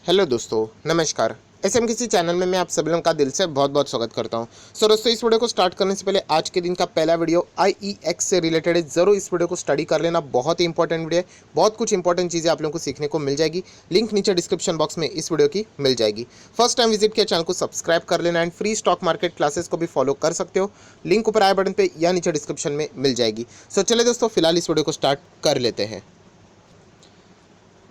Hello दोस्तों, नमस्कार। SMKC channel में मैं आप सभी लोगों का दिल से बहुत बहुत स्वागत करता हूं। दोस्तों, इस वीडियो को स्टार्ट करने से पहले आज के दिन का पहला वीडियो आईईएक्स से रिलेटेड है। ज़रूर इस वीडियो को स्टडी कर लेना, बहुत ही इंपॉर्टेंट वीडियो है। बहुत कुछ इंपॉर्टेंट चीज़ें आप लोगों को सीखने को मिल जाएगी। लिंक नीचे डिस्क्रिप्शन बॉक्स में इस वीडियो की मिल जाएगी। फर्स्ट टाइम विजिट किया चैनल को सब्सक्राइब कर लेना and free stock market classes को भी फॉलो कर सकते हो। लिंक ऊपर आए बटन पर या नीचे डिस्क्रिप्शन में मिल जाएगी। चलिए दोस्तों, फिलहाल इस वीडियो को स्टार्ट कर लेते हैं।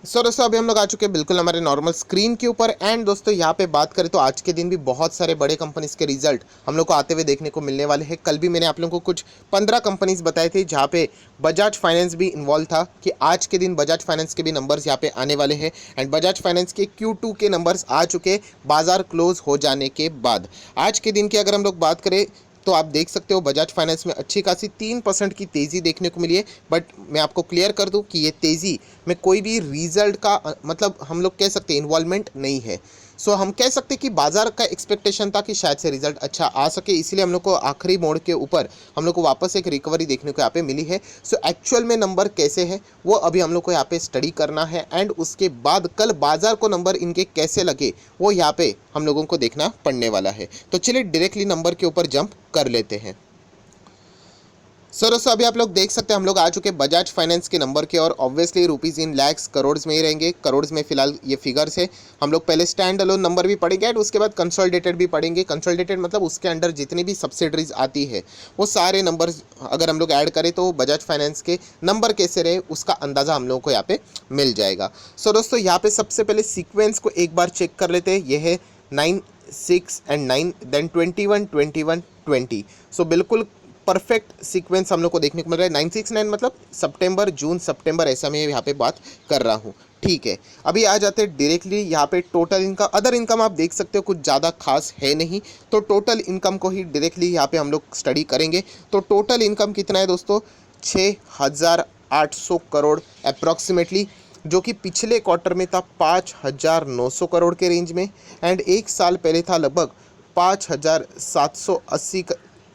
दोस्तों, अभी हम लोग आ चुके हैं बिल्कुल हमारे नॉर्मल स्क्रीन के ऊपर। एंड दोस्तों, यहाँ पे बात करें तो आज के दिन भी बहुत सारे बड़े कंपनीज के रिजल्ट हम लोग को आते हुए देखने को मिलने वाले हैं। कल भी मैंने आप लोगों को कुछ 15 कंपनीज बताए थे जहाँ पे बजाज फाइनेंस भी इन्वॉल्व था कि आज के दिन बजाज फाइनेंस के भी नंबर्स यहाँ पे आने वाले हैं। एंड बजाज फाइनेंस के Q2 के नंबर्स आ चुके बाजार क्लोज हो जाने के बाद। आज के दिन की अगर हम लोग बात करें तो आप देख सकते हो बजाज फाइनेंस में अच्छी खासी 3% की तेज़ी देखने को मिली है। बट मैं आपको क्लियर कर दूं कि ये तेज़ी में कोई भी रिजल्ट का मतलब हम लोग कह सकते हैं इन्वॉल्वमेंट नहीं है। हम कह सकते हैं कि बाजार का एक्सपेक्टेशन था कि शायद से रिजल्ट अच्छा आ सके, इसलिए हम लोग को आखिरी मोड़ के ऊपर हम लोग को वापस एक रिकवरी देखने को यहाँ पे मिली है। एक्चुअल में नंबर कैसे है वो अभी हम लोग को यहाँ पे स्टडी करना है। एंड उसके बाद कल बाजार को नंबर इनके कैसे लगे वो यहाँ पे हम लोगों को देखना पड़ने वाला है। तो चलिए डायरेक्टली नंबर के ऊपर जंप कर लेते हैं। दोस्तों, अभी आप लोग देख सकते हैं हम लोग आ चुके बजाज फाइनेंस के नंबर के और obviously rupees in lakhs crore में ही रहेंगे। करोड़ में फिलहाल ये फिगर्स है। हम लोग पहले स्टैंड अलोन नंबर भी पढ़ेंगे एंड उसके बाद कंसोलिडेटेड भी पढ़ेंगे। कंसोलिडेटेड मतलब उसके अंडर जितनी भी सब्सिडरीज आती है वो सारे नंबर्स अगर हम लोग ऐड करें तो बजाज फाइनेंस के नंबर कैसे रहे उसका अंदाज़ा हम लोगों को यहाँ पे मिल जाएगा। दोस्तों, यहाँ पे सबसे पहले सीक्वेंस को एक बार चेक कर लेते हैं। यह है 9, 6 एंड 9 देन 21, 21, 20। बिल्कुल परफेक्ट सीक्वेंस हम लोग को देखने को मिल रहा है। 969 मतलब सितंबर, जून, सितंबर, ऐसा मैं यहाँ पे बात कर रहा हूँ। ठीक है, अभी आ जाते हैं डायरेक्टली यहाँ पे टोटल इनकम। अदर इनकम आप देख सकते हो कुछ ज़्यादा खास है नहीं, तो टोटल इनकम को ही डायरेक्टली यहाँ पे हम लोग स्टडी करेंगे। तो टोटल इनकम कितना है दोस्तों? 6,800 करोड़ अप्रॉक्सीमेटली, जो कि पिछले क्वार्टर में था 5,900 करोड़ के रेंज में। एंड एक साल पहले था लगभग 5,780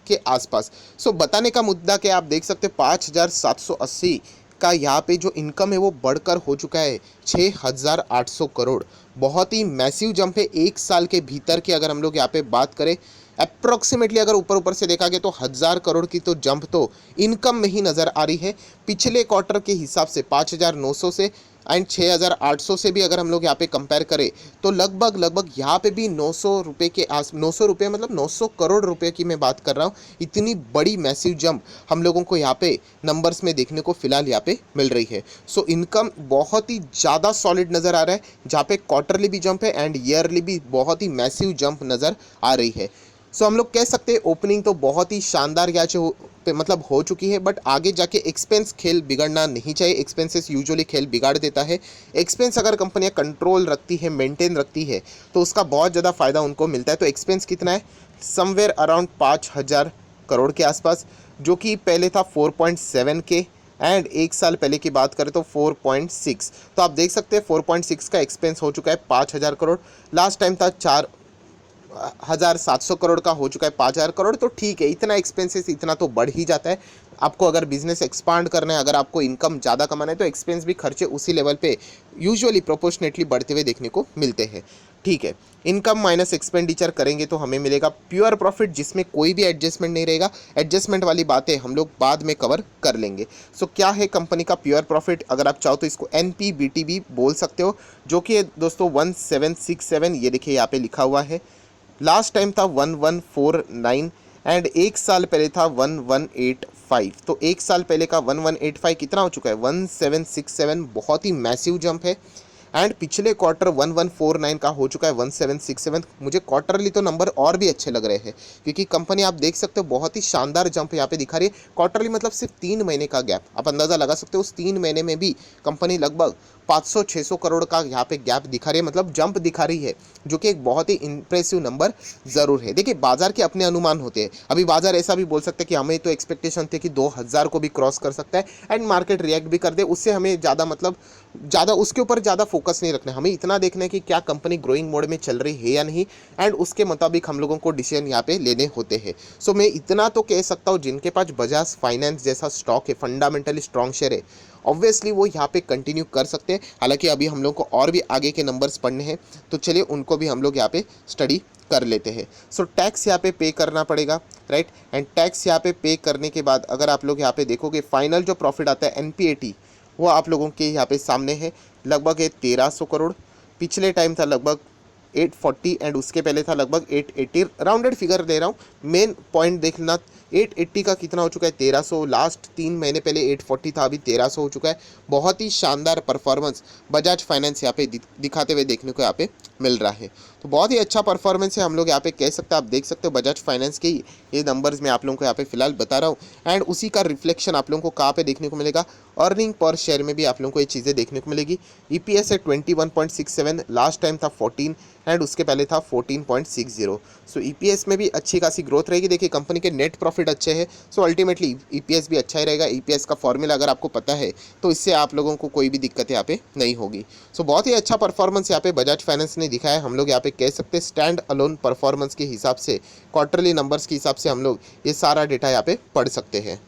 के आसपास। बताने का मुद्दा कि आप देख सकते हैं 5,780 का यहाँ पे जो इनकम है वो बढ़कर हो चुका है 6,800 करोड़। बहुत ही मैसिव जंप है एक साल के भीतर की। अगर हम लोग यहाँ पे बात करें अप्रॉक्सीमेटली, अगर ऊपर ऊपर से देखा गया तो 1,000 करोड़ की तो जंप तो इनकम में ही नज़र आ रही है। पिछले क्वार्टर के हिसाब से 5,900 से एंड 6,800 से भी अगर हम लोग यहाँ पे कंपेयर करें तो लगभग यहाँ पे भी 900 रुपये के 900 रुपये मतलब 900 करोड़ रुपए की मैं बात कर रहा हूँ। इतनी बड़ी मैसिव जंप हम लोगों को यहाँ पे नंबर्स में देखने को फिलहाल यहाँ पे मिल रही है। इनकम बहुत ही ज़्यादा सॉलिड नज़र आ रहा है, जहाँ पे क्वार्टरली भी जंप है एंड ईयरली भी बहुत ही मैसिव जंप नज़र आ रही है। हम लोग कह सकते हैं ओपनिंग तो बहुत ही शानदार यहाँ पे मतलब हो चुकी है। बट आगे जाके एक्सपेंस खेल बिगड़ना नहीं चाहिए। एक्सपेंसेस यूजुअली खेल बिगाड़ देता है। एक्सपेंस अगर कंपनियां कंट्रोल रखती है, मेंटेन रखती है, तो उसका बहुत ज़्यादा फ़ायदा उनको मिलता है। तो एक्सपेंस कितना है? समवेयर अराउंड 5,000 करोड़ के आसपास, जो कि पहले था 4.7 के। एंड एक साल पहले की बात करें तो 4.6। तो आप देख सकते हैं 4.6 का एक्सपेंस हो चुका है 5,000 करोड़। लास्ट टाइम था 4,700 करोड़ का, हो चुका है 5,000 करोड़। तो ठीक है, इतना एक्सपेंसेस इतना तो बढ़ ही जाता है। आपको अगर बिजनेस एक्सपांड करना है, अगर आपको इनकम ज़्यादा कमाना है तो एक्सपेंस भी खर्चे उसी लेवल पे यूजुअली प्रोपोर्शनेटली बढ़ते हुए देखने को मिलते हैं। ठीक है, इनकम माइनस एक्सपेंडिचर करेंगे तो हमें मिलेगा प्योर प्रॉफिट, जिसमें कोई भी एडजस्टमेंट नहीं रहेगा। एडजस्टमेंट वाली बातें हम लोग बाद में कवर कर लेंगे। क्या है कंपनी का प्योर प्रॉफिट? अगर आप चाहो तो इसको NPBT भी बोल सकते हो, जो कि दोस्तों 1767, ये देखिए यहाँ पे लिखा हुआ है। लास्ट टाइम था 1149 एंड एक साल पहले था 1185। तो एक साल पहले का 1185 कितना हो चुका है? 1767। बहुत ही मैसिव जंप है। एंड पिछले क्वार्टर 1149 का हो चुका है 1767। मुझे क्वार्टरली तो नंबर और भी अच्छे लग रहे हैं, क्योंकि कंपनी आप देख सकते हो बहुत ही शानदार जंप यहाँ पे दिखा रही है। क्वार्टरली मतलब सिर्फ 3 महीने का गैप, आप अंदाज़ा लगा सकते हो। उस 3 महीने में भी कंपनी लगभग 500-600 करोड़ का यहाँ पे गैप दिखा रही है, मतलब जंप दिखा रही है, जो कि एक बहुत ही इंप्रेसिव नंबर ज़रूर है। देखिए, बाजार के अपने अनुमान होते हैं। अभी बाजार ऐसा भी बोल सकते हैं कि हमें तो एक्सपेक्टेशन थे कि 2,000 को भी क्रॉस कर सकता है एंड मार्केट रिएक्ट भी कर दे। उससे हमें ज़्यादा उसके ऊपर ज़्यादा फोकस नहीं रखना है। हमें इतना देखना है कि क्या कंपनी ग्रोइंग मोड में चल रही है या नहीं, एंड उसके मुताबिक हम लोगों को डिसीजन यहाँ पे लेने होते हैं। मैं इतना तो कह सकता हूँ, जिनके पास बजाज फाइनेंस जैसा स्टॉक है, फंडामेंटली स्ट्रॉन्ग शेयर है, ऑब्वियसली वो यहाँ पे कंटिन्यू कर सकते हैं। हालांकि अभी हम लोग को और भी आगे के नंबर्स पढ़ने हैं, तो चलिए उनको भी हम लोग यहाँ पे स्टडी कर लेते हैं। सो टैक्स यहाँ पे करना पड़ेगा, राइट। एंड टैक्स यहाँ पे करने के बाद अगर आप लोग यहाँ पे देखोगे फाइनल जो प्रॉफिट आता है एनपीएटी, वो आप लोगों के यहाँ पे सामने है, लगभग है 1300 करोड़। पिछले टाइम था लगभग 840 एंड उसके पहले था लगभग 880, राउंडेड फिगर ले रहा हूँ, मेन पॉइंट देखना। 880 का कितना हो चुका है 1300, लास्ट 3 महीने पहले 840 था, अभी 1300 हो चुका है। बहुत ही शानदार परफॉर्मेंस बजाज फाइनेंस यहाँ पे दिखाते हुए देखने को यहाँ पे मिल रहा है। तो बहुत ही अच्छा परफॉर्मेंस है, हम लोग यहाँ पे कह सकते हैं। आप देख सकते हो बजाज फाइनेंस के ये नंबर्स मैं आप लोगों को यहाँ पे फिलहाल बता रहा हूँ, एंड उसी का रिफ्लेक्शन आप लोगों को कहाँ पे देखने को मिलेगा, अर्निंग पर शेयर में भी आप लोगों को ये चीज़ें देखने को मिलेगी। ईपीएस है 21.67, लास्ट टाइम था 14 एंड उसके पहले था 14.60। सो ईपीएस में भी अच्छी खासी ग्रोथ रहेगी। देखिए कंपनी के नेट प्रॉफिट अच्छे हैं, सो अल्टीमेटली ईपीएस भी अच्छा ही रहेगा। ईपीएस का फॉर्मूला अगर आपको पता है तो इससे आप लोगों को कोई भी दिक्कत यहाँ पे नहीं होगी। सो बहुत ही अच्छा परफॉर्मेंस यहाँ पे बजाज फाइनेंस ने दिखाया है। हम लोग यहाँ पे कह सकते हैं स्टैंड अलोन परफॉर्मेंस के हिसाब से, क्वार्टरली नंबर्स के हिसाब से हम लोग ये सारा डेटा यहाँ पे पढ़ सकते हैं।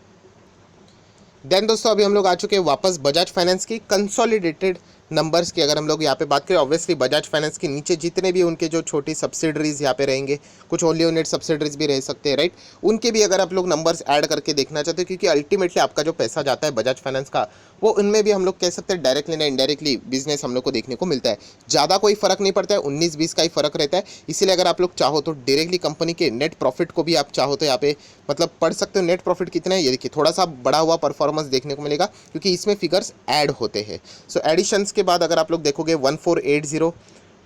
देन दोस्तों अभी हम लोग आ चुके हैं वापस बजाज फाइनेंस की कंसोलिडेटेड नंबर्स की। अगर हम लोग यहाँ पे बात करें, ऑब्वियसली बजाज फाइनेंस के नीचे जितने भी उनके जो छोटी सब्सिडरीज यहाँ पे रहेंगे, कुछ होली ओनेट सब्सिडरीज भी रह सकते हैं, राइट, उनके भी अगर आप लोग नंबर्स ऐड करके देखना चाहते हो, क्योंकि अल्टीमेटली आपका जो पैसा जाता है बजाज फाइनेंस का, वो उनमें भी हम लोग कह सकते हैं डायरेक्टली ना इनडायरेक्टली बिजनेस हम लोग को देखने को मिलता है। ज़्यादा कोई फर्क नहीं पड़ता है, 19-20 का ही फर्क रहता है। इसीलिए अगर आप लोग चाहो तो डायरेक्टली कंपनी के नेट प्रॉफिट को भी आप चाहो तो यहाँ पे मतलब पढ़ सकते हो। नेट प्रॉफिट कितना है ये देखिए, थोड़ा सा बढ़ा हुआ परफॉर्मेंस देखने को मिलेगा क्योंकि इसमें फिगर्स ऐड होते हैं। सो एडिशंस के बाद अगर आप लोग देखोगे 1480,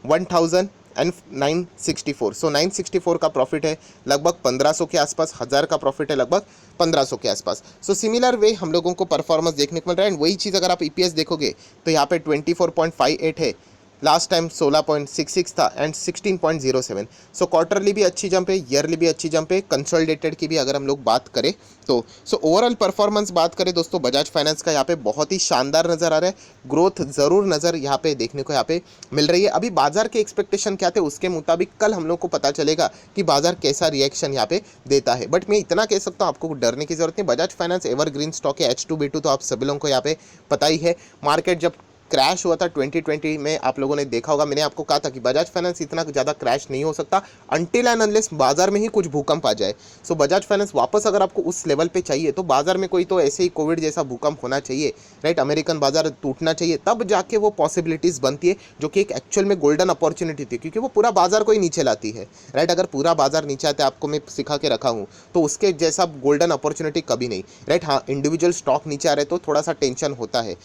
1000 एंड 964, सो 964 का प्रॉफिट है लगभग 1500 के आसपास, 1000 का प्रॉफिट है लगभग 1500 के आसपास। सो सिमिलर वे हम लोगों को परफॉर्मेंस देखने को मिल रहा है। एंड वही चीज़ अगर आप ईपीएस देखोगे तो यहाँ पे 24.58 है, लास्ट टाइम 16.66 था एंड 16.07। सो क्वार्टरली भी अच्छी जंप है, ईयरली भी अच्छी जंप है, कंसोलिडेटेड की भी अगर हम लोग बात करें तो। सो ओवरऑल परफॉर्मेंस बात करें दोस्तों बजाज फाइनेंस का यहाँ पे बहुत ही शानदार नज़र आ रहा है। ग्रोथ ज़रूर नज़र यहाँ पे देखने को यहाँ पे मिल रही है। अभी बाजार के एक्सपेक्टेशन क्या थे उसके मुताबिक कल हम लोग को पता चलेगा कि बाजार कैसा रिएक्शन यहाँ पे देता है। बट मैं इतना कह सकता हूँ, आपको डरने की जरूरत नहीं। बजाज फाइनेंस एवरग्रीन स्टॉक है, H2B2 तो आप सभी लोगों को यहाँ पे पता ही है। मार्केट जब क्रैश हुआ था 2020 में, आप लोगों ने देखा होगा, मैंने आपको कहा था कि बजाज फाइनेंस इतना ज़्यादा क्रैश नहीं हो सकता अनटिल एंड अनलेस बाजार में ही कुछ भूकंप आ जाए। सो बजाज फाइनेंस वापस अगर आपको उस लेवल पे चाहिए तो बाजार में कोई तो ऐसे ही कोविड जैसा भूकंप होना चाहिए, राइट, अमेरिकन बाजार टूटना चाहिए, तब जाके वो पॉसिबिलिटीज़ बनती है, जो कि एक एक्चुअल में गोल्डन अपॉर्चुनिटी थी, क्योंकि वो पूरा बाजार को ही नीचे लाती है, राइट। अगर पूरा बाजार नीचे आता है, आपको मैं सिखा के रखा हूँ, तो उसके जैसा गोल्डन अपॉर्चुनिटी कभी नहीं, राइट। हाँ, इंडिविजुअल स्टॉक नीचे आ रहे तो थोड़ा सा टेंशन होता है,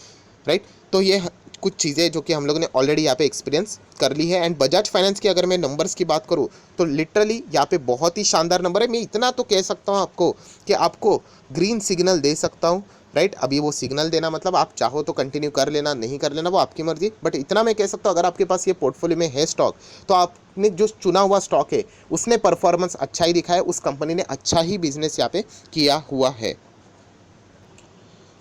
राइट। तो ये कुछ चीज़ें जो कि हम लोगों ने ऑलरेडी यहाँ पे एक्सपीरियंस कर ली है। एंड बजाज फाइनेंस की अगर मैं नंबर्स की बात करूँ तो लिटरली यहाँ पे बहुत ही शानदार नंबर है। मैं इतना तो कह सकता हूँ आपको कि आपको ग्रीन सिग्नल दे सकता हूँ, राइट। अभी वो सिग्नल देना मतलब आप चाहो तो कंटिन्यू कर लेना, नहीं कर लेना वो आपकी मर्जी, बट इतना मैं कह सकता हूँ अगर आपके पास ये पोर्टफोलियो में है स्टॉक, तो आपने जो चुना हुआ स्टॉक है उसने परफॉर्मेंस अच्छा ही दिखा है, उस कंपनी ने अच्छा ही बिजनेस यहाँ पे किया हुआ है।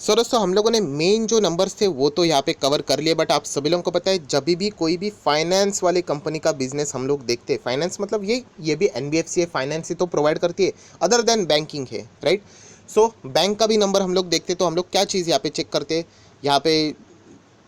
सो दोस्तों हम लोगों ने मेन जो नंबर्स थे वो तो यहाँ पे कवर कर लिए, बट आप सभी लोगों को पता है जब भी कोई भी फाइनेंस वाली कंपनी का बिजनेस हम लोग देखते हैं, फाइनेंस मतलब ये भी एनबीएफसी है, फाइनेंस ही तो प्रोवाइड करती है, अदर देन बैंकिंग है, राइट। सो बैंक का भी नंबर हम लोग देखते तो हम लोग क्या चीज़ यहाँ पे चेक करते हैं, यहाँ पे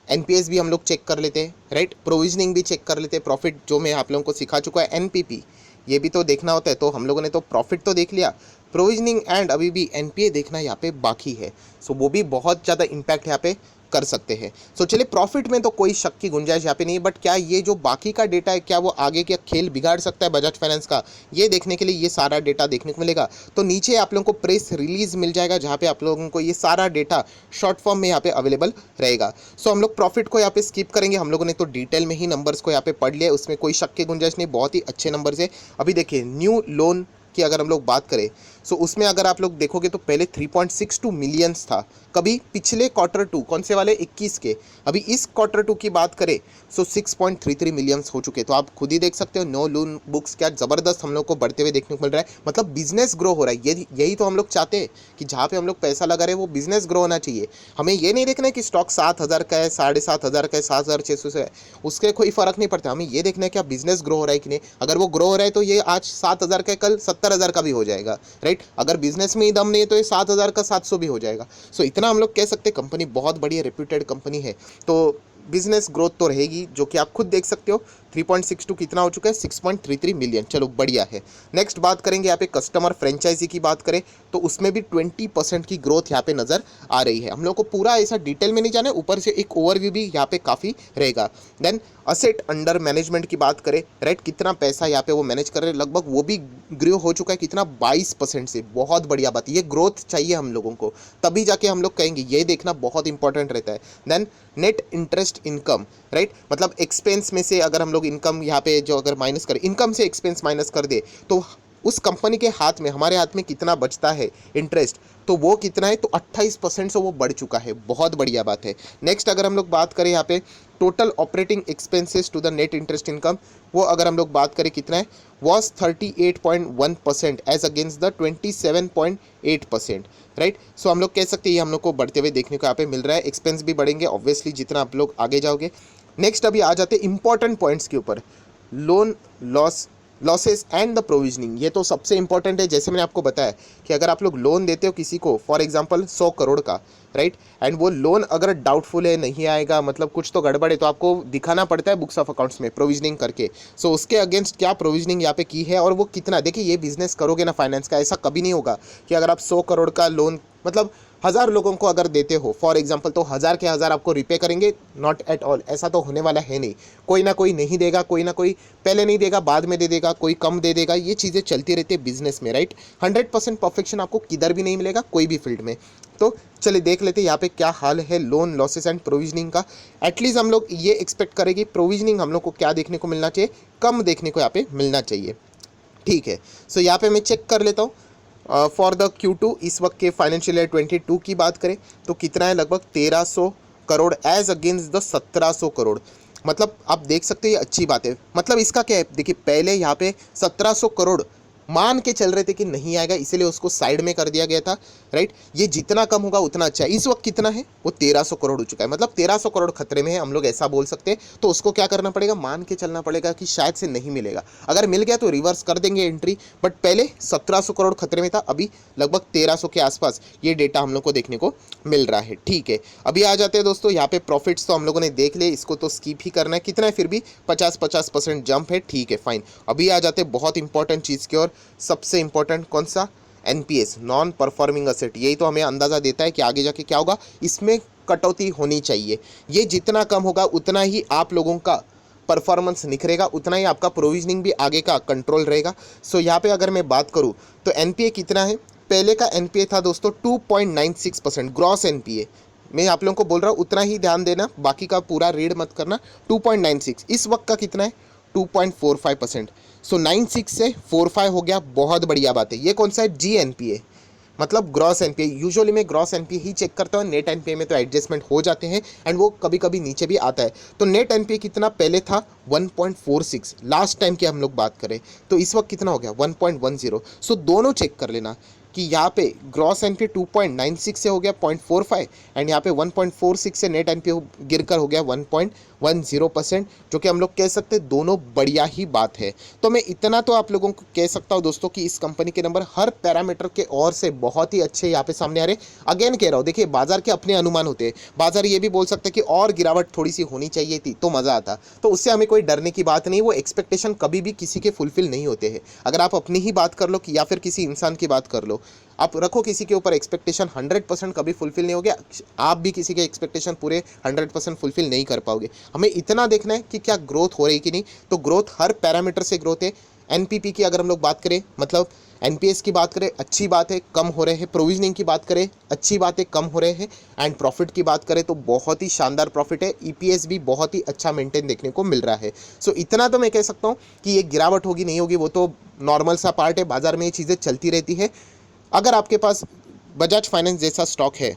एनपीएस भी हम लोग चेक कर लेते हैं, राइट, प्रोविजनिंग भी चेक कर लेते हैं, प्रॉफिट जो मैं आप लोगों को सिखा चुका है, एनपीपी ये भी तो देखना होता है। तो हम लोगों ने तो प्रॉफिट तो देख लिया, प्रोविजनिंग एंड अभी भी एनपीए देखना यहाँ पे बाकी है। सो वो भी बहुत ज़्यादा इम्पैक्ट यहाँ पे कर सकते हैं। सो चलिए, प्रॉफिट में तो कोई शक की गुंजाइश यहाँ पे नहीं है, बट क्या ये जो बाकी का डेटा है क्या वो आगे का खेल बिगाड़ सकता है बजाज फाइनेंस का, ये देखने के लिए ये सारा डेटा देखने को मिलेगा। तो नीचे आप लोगों को प्रेस रिलीज मिल जाएगा जहाँ पे आप लोगों को ये सारा डेटा शॉर्ट फॉर्म में यहाँ पे अवेलेबल रहेगा। सो हम लोग प्रॉफिट को यहाँ पे स्किप करेंगे, हम लोगों ने तो डिटेल में ही नंबर्स को यहाँ पे पढ़ लिया है, उसमें कोई शक की गुंजाइश नहीं, बहुत ही अच्छे नंबर्स है। अभी देखिए न्यू लोन की अगर हम लोग बात करें, सो उसमें अगर आप लोग देखोगे तो पहले 3.62 मिलियंस था, कभी पिछले Q2 कौन से वाले 21 के, अभी इस Q2 की बात करें सो 6.33 मिलियंस हो चुके। तो आप खुद ही देख सकते हो नो लोन बुक्स क्या ज़बरदस्त हम लोग को बढ़ते हुए देखने को मिल रहा है, मतलब बिजनेस ग्रो हो रहा है। यही तो हम लोग चाहते हैं कि जहाँ पे हम लोग पैसा लगा रहे हैं वो बिजनेस ग्रो होना चाहिए। हमें ये नहीं देखना है कि स्टॉक 7,000 का है, 7,500 का है, 7,600 से है, उसके कोई फ़र्क नहीं पड़ता। हमें ये देखना है कि बिजनेस ग्रो हो रहा है कि नहीं। अगर वो ग्रो हो रहा है तो ये आज 7,000 का कल 70,000 का भी हो जाएगा, राइट। राइट। अगर बिजनेस में ही दम नहीं है तो ये 7,000 का 700 भी हो जाएगा। सो इतना हम लोग कह सकते हैं कंपनी बहुत बड़ी रेप्यूटेड कंपनी है। तो बिजनेस ग्रोथ तो रहेगी, जो कि आप खुद देख सकते हो 3.62 कितना हो चुका है, 6.33 मिलियन। चलो बढ़िया है। नेक्स्ट बात करेंगे यहाँ पे कस्टमर फ्रेंचाइजी की बात करें तो उसमें भी 20% की ग्रोथ यहाँ पे नज़र आ रही है। हम लोग को पूरा ऐसा डिटेल में नहीं जाना है, ऊपर से एक ओवरव्यू भी यहाँ पे काफ़ी रहेगा। देन असेट अंडर मैनेजमेंट की बात करें, राइट, कितना पैसा यहाँ पे वो मैनेज कर रहे हैं, लगभग वो भी ग्रो हो चुका है कितना, 22% से। बहुत बढ़िया बात, ये ग्रोथ चाहिए हम लोगों को, तभी जाके हम लोग कहेंगे, ये देखना बहुत इंपॉर्टेंट रहता है। Then net interest income, right, मतलब एक्सपेंस में से अगर हम लोग इनकम यहाँ पे जो अगर माइनस करें, इनकम से एक्सपेंस माइनस कर दे तो उस कंपनी के हाथ में, हमारे हाथ में कितना बचता है इंटरेस्ट, तो वो कितना है, तो 28% से वो बढ़ चुका है। बहुत बढ़िया बात है। नेक्स्ट अगर हम लोग बात करें यहाँ पे total operating expenses to the net interest income, वो अगर हम लोग बात करें कितना है, was 38.1% as against the 27.8%, right. So हम लोग कह सकते हैं ये हम लोग को बढ़ते हुए देखने को यहाँ पे मिल रहा है। एक्सपेंस भी बढ़ेंगे ऑब्वियसली जितना आप लोग आगे जाओगे। नेक्स्ट अभी आ जाते हैं इंपॉर्टेंट पॉइंट्स के ऊपर, loan losses and the provisioning. ये तो सबसे इंपॉर्टेंट है। जैसे मैंने आपको बताया कि अगर आप लोग लोन देते हो किसी को, फॉर एग्जांपल 100 करोड़ का, राइट, एंड वो लोन अगर डाउटफुल है, नहीं आएगा, मतलब कुछ तो गड़बड़ है, तो आपको दिखाना पड़ता है बुक्स ऑफ अकाउंट्स में प्रोविजनिंग करके। सो उसके अगेंस्ट क्या प्रोविजनिंग यहाँ पे की है और वो कितना। देखिए ये बिजनेस करोगे ना फाइनेंस का, ऐसा कभी नहीं होगा कि अगर आप 100 करोड़ का लोन, मतलब 1000 लोगों को अगर देते हो फॉर एग्जांपल, तो 1000 के 1000 आपको रिपे करेंगे, नॉट एट ऑल, ऐसा तो होने वाला है नहीं। कोई ना कोई नहीं देगा, कोई ना कोई पहले नहीं देगा, बाद में दे देगा, कोई कम दे देगा, ये चीज़ें चलती रहती है बिजनेस में, राइट। 100% परफेक्शन आपको किधर भी नहीं मिलेगा, कोई भी फील्ड में। तो चलिए देख लेते हैं यहाँ पे क्या हाल है लोन लॉसेस एंड प्रोविजनिंग का। एटलीस्ट हम लोग ये एक्सपेक्ट करेंगे प्रोविजनिंग हम लोग को क्या देखने को मिलना चाहिए, कम देखने को यहाँ पे मिलना चाहिए, ठीक है। सो यहाँ पे मैं चेक कर लेता हूँ फॉर द Q2 इस वक्त के फाइनेंशियल ईयर 22 की बात करें तो कितना है, लगभग 1300 crore as against the 1700 crore. मतलब आप देख सकते हैं ये अच्छी बात है। मतलब इसका क्या है, देखिए पहले यहाँ पे 1700 करोड़ मान के चल रहे थे कि नहीं आएगा, इसीलिए उसको साइड में कर दिया गया था, राइट। ये जितना कम होगा उतना अच्छा है। इस वक्त कितना है, वो 1300 करोड़ हो चुका है, मतलब 1300 करोड़ खतरे में है, हम लोग ऐसा बोल सकते हैं। तो उसको क्या करना पड़ेगा, मान के चलना पड़ेगा कि शायद से नहीं मिलेगा। अगर मिल गया तो रिवर्स कर देंगे एंट्री, बट पहले 1700 करोड़ खतरे में था, अभी लगभग 1300 के आसपास ये डेटा हम लोग को देखने को मिल रहा है, ठीक है। अभी आ जाते हैं दोस्तों यहाँ पे प्रॉफिट्स, तो हम लोगों ने देख लिए, इसको तो स्किप ही करना है। कितना है, फिर भी 50% जंप है, ठीक है फाइन। अभी आ जाते हैं बहुत इंपॉर्टेंट चीज़ की और, सबसे इंपॉर्टेंट कौन सा, एनपीएस, नॉन परफॉर्मिंग असेट। यही तो हमें अंदाज़ा देता है कि आगे जाके क्या होगा, इसमें कटौती होनी चाहिए। ये जितना कम होगा उतना ही आप लोगों का परफॉर्मेंस निखरेगा, उतना ही आपका प्रोविजनिंग भी आगे का कंट्रोल रहेगा। सो यहाँ पे अगर मैं बात करूँ तो एनपीए कितना है, पहले का एनपीए था दोस्तों 2.96%, ग्रॉस एनपीए। मैं आप लोगों को बोल रहा हूँ उतना ही ध्यान देना, बाकी का पूरा रीड मत करना। 2.96 इस वक्त का कितना है, 2.45%। सो 96 से 45 हो गया, बहुत बढ़िया बात है। ये कौन सा है, GNPA, मतलब ग्रॉस एनपीए। यूजुअली मैं ग्रॉस एनपीए ही चेक करता हूँ, नेट एनपीए में तो एडजस्टमेंट हो जाते हैं एंड वो कभी कभी नीचे भी आता है। तो नेट एनपीए कितना पहले था, 1.46 लास्ट टाइम की हम लोग बात करें, तो इस वक्त कितना हो गया, 1.10। सो दोनों चेक कर लेना कि यहाँ पे ग्रॉस एनपीए 2.96 से हो गया 0.45 एंड यहाँ पे 1.46 से नेट एनपीए गिरकर हो गया 1.10%, जो कि हम लोग कह सकते हैं दोनों बढ़िया ही बात है। तो मैं इतना तो आप लोगों को कह सकता हूँ दोस्तों कि इस कंपनी के नंबर हर पैरामीटर के और से बहुत ही अच्छे यहाँ पे सामने आ रहे। अगेन कह रहा हूँ, देखिए बाजार के अपने अनुमान होते हैं, बाजार ये भी बोल सकते हैं कि और गिरावट थोड़ी सी होनी चाहिए थी तो मज़ा आता, तो उससे हमें कोई डरने की बात नहीं। वो एक्सपेक्टेशन कभी भी किसी के फुलफिल नहीं होते हैं। अगर आप अपनी ही बात कर लो कि या फिर किसी इंसान की बात कर लो, आप रखो किसी के ऊपर एक्सपेक्टेशन, 100% कभी फुलफिल नहीं हो गया, आप भी किसी के एक्सपेक्टेशन पूरे 100% फुलफिल नहीं कर पाओगे। हमें इतना देखना है कि क्या ग्रोथ हो रही कि नहीं, तो ग्रोथ हर पैरामीटर से ग्रोथ है। एनपीपी की अगर हम लोग बात करें, मतलब एनपीएस की बात करें, अच्छी बात है, कम हो रहे हैं। प्रोविजनिंग की बात करें, अच्छी बात है, कम हो रहे हैं। एंड प्रॉफिट की बात करें तो बहुत ही शानदार प्रॉफिट है। ईपीएस भी बहुत ही अच्छा मेंटेन देखने को मिल रहा है। सो इतना तो मैं कह सकता हूँ कि ये गिरावट होगी नहीं होगी वो तो नॉर्मल सा पार्ट है, बाजार में ये चीज़ें चलती रहती है। अगर आपके पास बजाज फाइनेंस जैसा स्टॉक है,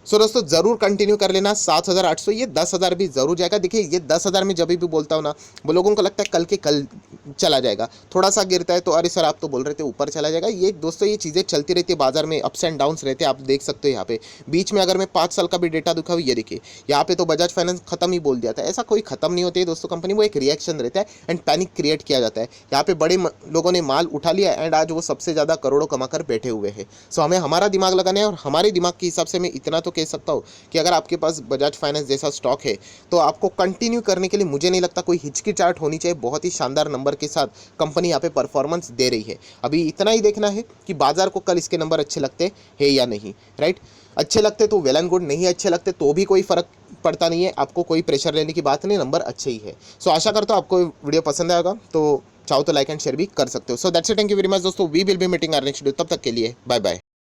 सो दोस्तों जरूर कंटिन्यू कर लेना। 7,800 ये 10,000 भी जरूर जाएगा। देखिए ये 10,000 में जब भी बोलता हूँ ना, वो लोगों को लगता है कल के कल चला जाएगा, थोड़ा सा गिरता है तो अरे सर आप तो बोल रहे थे ऊपर चला जाएगा। ये दोस्तों ये चीज़ें चलती रहती है बाजार में, अप्स एंड डाउन्स रहते हैं, आप देख सकते हो। यहाँ पे बीच में अगर मैं 5 साल का भी डेटा दिखाऊँ, ये देखिए यहाँ पे तो बजाज फाइनेंस खत्म ही बोल दिया था। ऐसा कोई खत्म नहीं होती है दोस्तों कंपनी, वो एक रिएक्शन रहता है एंड पैनिक क्रिएट किया जाता है। यहाँ पे बड़े लोगों ने माल उठा लिया एंड आज वो सबसे ज़्यादा करोड़ों कमाकर बैठे हुए हैं। सो हमें हमारा दिमाग लगाना है, और हमारे दिमाग के हिसाब से मैं इतना तो कह सकता हूँ कि अगर आपके पास बजाज फाइनेंस जैसा स्टॉक है तो आपको कंटिन्यू करने के लिए मुझे नहीं लगता कोई हिचकिचाहट होनी चाहिए। बहुत ही शानदार नंबर के साथ कंपनी यहाँ पे परफॉर्मेंस दे रही है। अभी इतना ही देखना है कि बाजार को कल इसके नंबर अच्छे लगते हैं या नहीं, राइट। अच्छे लगते तो वेल एंड गुड, नहीं अच्छे लगते तो भी कोई फर्क पड़ता नहीं है, आपको कोई प्रेशर लेने की बात नहीं, नंबर अच्छे ही है। सो आशा करता हूँ आपको वीडियो पसंद आएगा, तो चाहो तो लाइक एंड शेयर भी कर सकते हो। So that's it, thank you very much दोस्तों, we will be meeting our next video, तब तक के लिए बाय बाय।